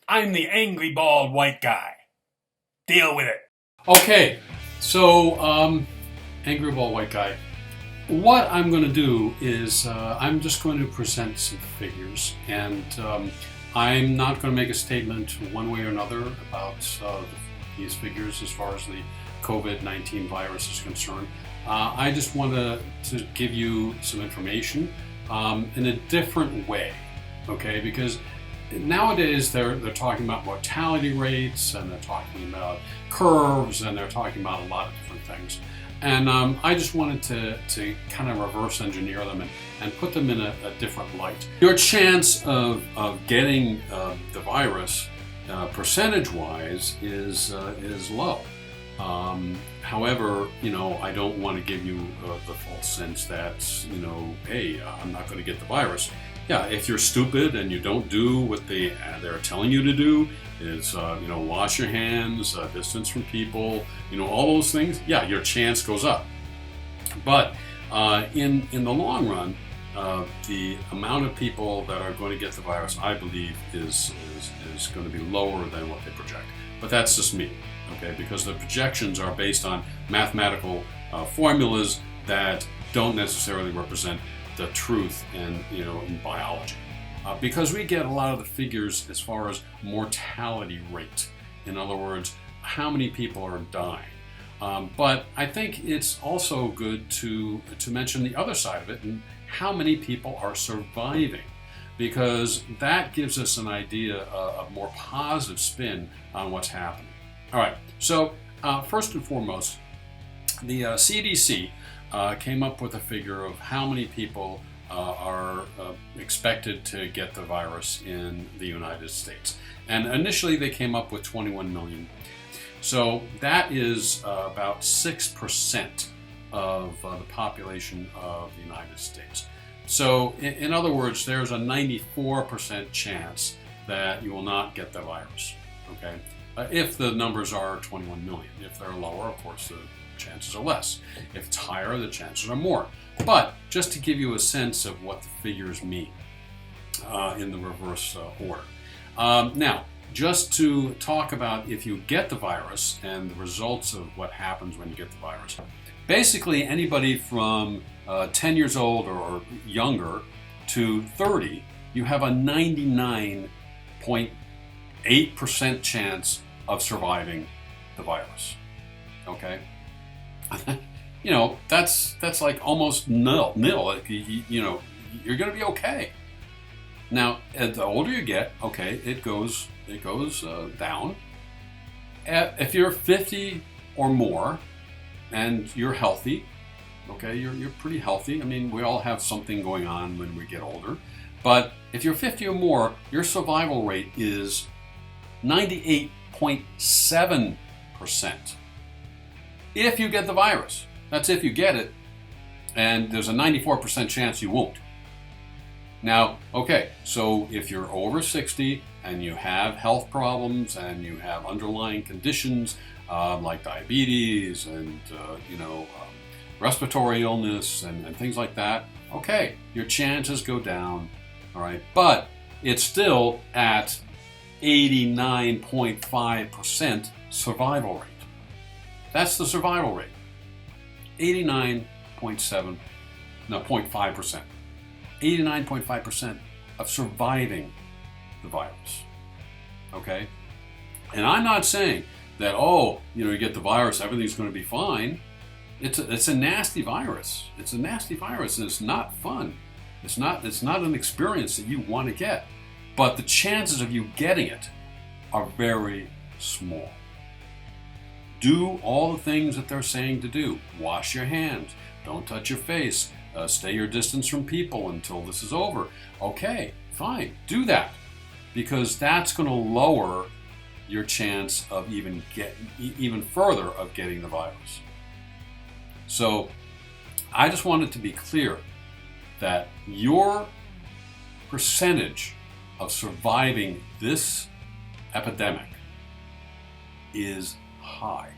I'm the angry bald white guy. Deal with it. Okay, so angry bald white guy. What I'm going to do is I'm just going to present some figures, and I'm not going to make a statement one way or another about these figures as far as the COVID-19 virus is concerned. I just want to give you some information in a different way, okay? Because nowadays they're talking about mortality rates, and they're talking about curves, and they're talking about a lot of different things. And I just wanted to kind of reverse engineer them and put them in a different light. Your chance of getting the virus percentage-wise is low. However, I don't want to give you the false sense that, hey, I'm not going to get the virus. Yeah, if you're stupid and you don't do what they're telling you to do, is wash your hands, distance from people, all those things. Yeah, your chance goes up. But in the long run, the amount of people that are going to get the virus, I believe, is going to be lower than what they project. But that's just me, okay? Because the projections are based on mathematical formulas that don't necessarily represent the truth in biology. Because we get a lot of the figures as far as mortality rate. In other words, how many people are dying. But I think it's also good to mention the other side of it, and how many people are surviving, because that gives us an idea of more positive spin on what's happening. All right, so first and foremost, the CDC came up with a figure of how many people are expected to get the virus in the United States. And initially they came up with 21 million. So that is about 6% of the population of the United States. So in other words, there's a 94% chance that you will not get the virus, okay? If the numbers are 21 million. If they're lower, of course, the chances are less. If it's higher, the chances are more. But just to give you a sense of what the figures mean in the reverse order. Now, just to talk about if you get the virus and the results of what happens when you get the virus. Basically, anybody from 10 years old or younger to 30, you have a 99.8% chance of surviving the virus. Okay? That's like almost nil. Like, you're going to be okay. Now, the older you get, okay, it goes down. If you're 50 or more and you're healthy, okay, you're pretty healthy. I mean, we all have something going on when we get older. But if you're 50 or more, your survival rate is 98.7%. If you get the virus. That's if you get it, and there's a 94% chance you won't. Now, okay, so if you're over 60 and you have health problems and you have underlying conditions like diabetes and respiratory illness and things like that, okay, your chances go down, all right, but it's still at 89.5% survival rate. That's the survival rate. 0.5%. 89.5% of surviving the virus. Okay? And I'm not saying that, you get the virus, everything's going to be fine. It's a nasty virus. It's a nasty virus, and it's not fun. It's not an experience that you want to get. But the chances of you getting it are very small. Do all the things that they're saying to do. Wash your hands. Don't touch your face. Stay your distance from people until this is over. Okay, fine. Do that. Because that's going to lower your chance of even further of getting the virus. So I just wanted to be clear that your percentage of surviving this epidemic is high.